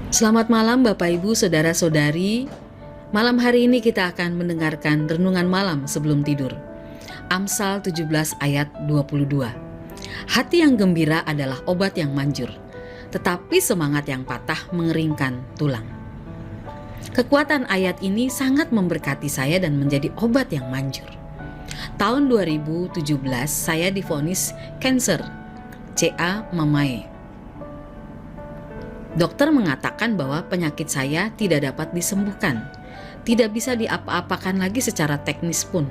Selamat malam Bapak Ibu, Saudara-saudari. Malam hari ini kita akan mendengarkan renungan malam sebelum tidur. Amsal 17 ayat 22. Hati yang gembira adalah obat yang manjur, tetapi semangat yang patah mengeringkan tulang. Kekuatan ayat ini sangat memberkati saya dan menjadi obat yang manjur. Tahun 2017 saya divonis kanker, CA Mamae. Dokter mengatakan bahwa penyakit saya tidak dapat disembuhkan, tidak bisa diapa-apakan lagi secara teknis pun.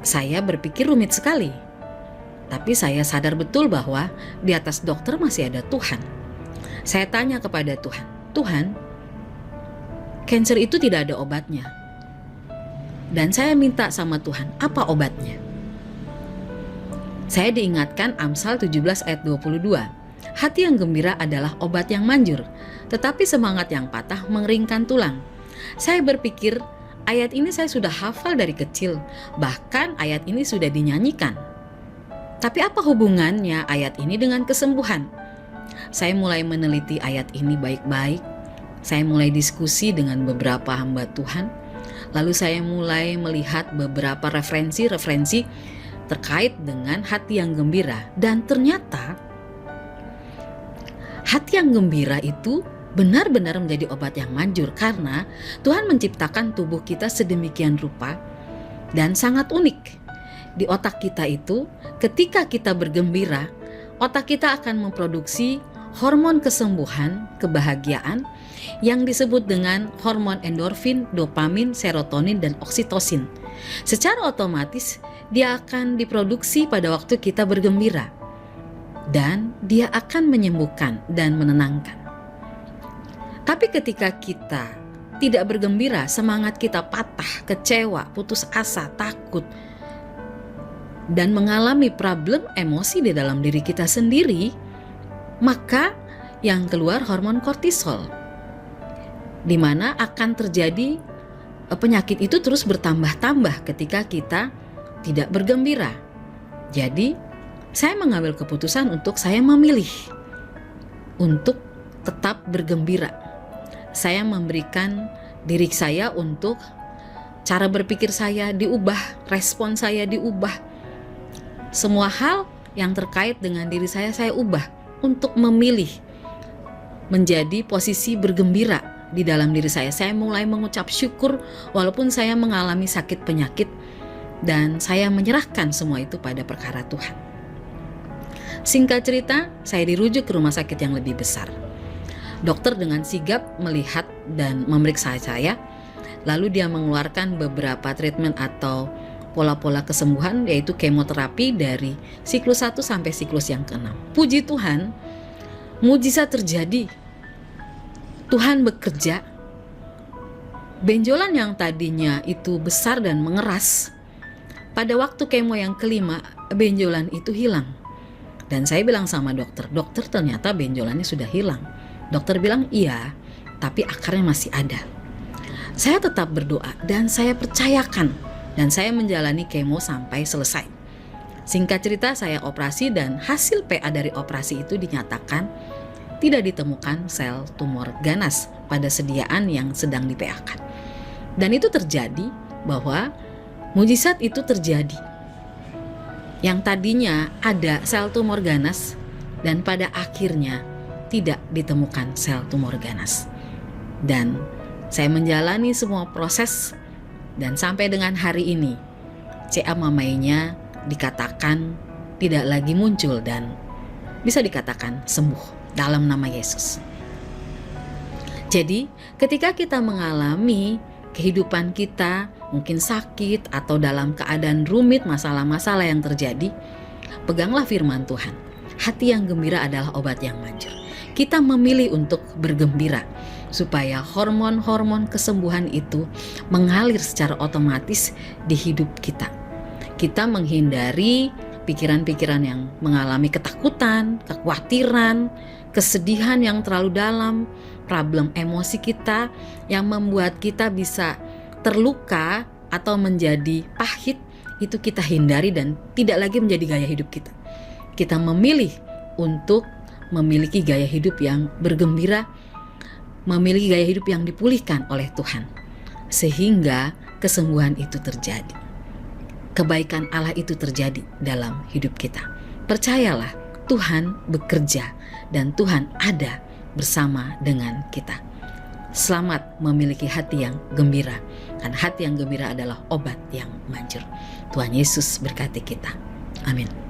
Saya berpikir rumit sekali, tapi saya sadar betul bahwa di atas dokter masih ada Tuhan. Saya tanya kepada Tuhan, Tuhan, kanker itu tidak ada obatnya. Dan saya minta sama Tuhan, apa obatnya? Saya diingatkan Amsal 17 ayat 22. Hati yang gembira adalah obat yang manjur, tetapi semangat yang patah mengeringkan tulang. Saya berpikir ayat ini saya sudah hafal dari kecil, bahkan ayat ini sudah dinyanyikan. Tapi apa hubungannya ayat ini dengan kesembuhan? Saya mulai meneliti ayat ini baik-baik. Saya mulai diskusi dengan beberapa hamba Tuhan. Lalu saya mulai melihat beberapa referensi terkait dengan hati yang gembira. Dan ternyata hati yang gembira itu benar-benar menjadi obat yang manjur karena Tuhan menciptakan tubuh kita sedemikian rupa dan sangat unik. Di otak kita itu, ketika kita bergembira, otak kita akan memproduksi hormon kesembuhan, kebahagiaan yang disebut dengan hormon endorfin, dopamin, serotonin, dan oksitosin. Secara otomatis dia akan diproduksi pada waktu kita bergembira. Dan dia akan menyembuhkan dan menenangkan. Tapi ketika kita tidak bergembira, semangat kita patah, kecewa, putus asa, takut, dan mengalami problem emosi di dalam diri kita sendiri, maka yang keluar hormon kortisol, di mana akan terjadi penyakit itu terus bertambah-tambah ketika kita tidak bergembira. Jadi saya mengambil keputusan untuk saya memilih untuk tetap bergembira. Saya memberikan diri saya untuk cara berpikir saya diubah, respon saya diubah. Semua hal yang terkait dengan diri saya ubah untuk memilih menjadi posisi bergembira di dalam diri saya. Saya mulai mengucap syukur walaupun saya mengalami sakit penyakit dan saya menyerahkan semua itu pada perkara Tuhan. Singkat cerita, saya dirujuk ke rumah sakit yang lebih besar. Dokter dengan sigap melihat dan memeriksa saya, lalu dia mengeluarkan beberapa treatment atau pola-pola kesembuhan, yaitu kemoterapi dari siklus 1 sampai siklus yang ke-6. Puji Tuhan, mujizat terjadi. Tuhan bekerja. Benjolan yang tadinya itu besar dan mengeras, pada waktu kemo yang kelima, benjolan itu hilang. Dan saya bilang sama dokter, ternyata benjolannya sudah hilang. Dokter bilang iya, tapi akarnya masih ada. Saya tetap berdoa dan saya percayakan dan saya menjalani kemo sampai selesai. Singkat cerita, saya operasi dan hasil PA dari operasi itu dinyatakan tidak ditemukan sel tumor ganas pada sediaan yang sedang di-PA-kan. Dan itu terjadi bahwa mujizat itu terjadi. Yang tadinya ada sel tumor ganas dan pada akhirnya tidak ditemukan sel tumor ganas. Dan saya menjalani semua proses dan sampai dengan hari ini CA Mamae-nya dikatakan tidak lagi muncul dan bisa dikatakan sembuh dalam nama Yesus. Jadi ketika kita mengalami kehidupan kita mungkin sakit atau dalam keadaan rumit, masalah-masalah yang terjadi, peganglah firman Tuhan. Hati yang gembira adalah obat yang manjur. Kita memilih untuk bergembira supaya hormon-hormon kesembuhan itu mengalir secara otomatis di hidup kita. Kita menghindari pikiran-pikiran yang mengalami ketakutan, kekhawatiran, kesedihan yang terlalu dalam, problem emosi kita yang membuat kita bisa terluka atau menjadi pahit, itu kita hindari dan tidak lagi menjadi gaya hidup kita. Kita memilih untuk memiliki gaya hidup yang bergembira, memiliki gaya hidup yang dipulihkan oleh Tuhan, sehingga kesembuhan itu terjadi. Kebaikan Allah itu terjadi dalam hidup kita. Percayalah, Tuhan bekerja dan Tuhan ada bersama dengan kita. Selamat memiliki hati yang gembira, karena hati yang gembira adalah obat yang manjur. Tuhan Yesus berkati kita. Amin.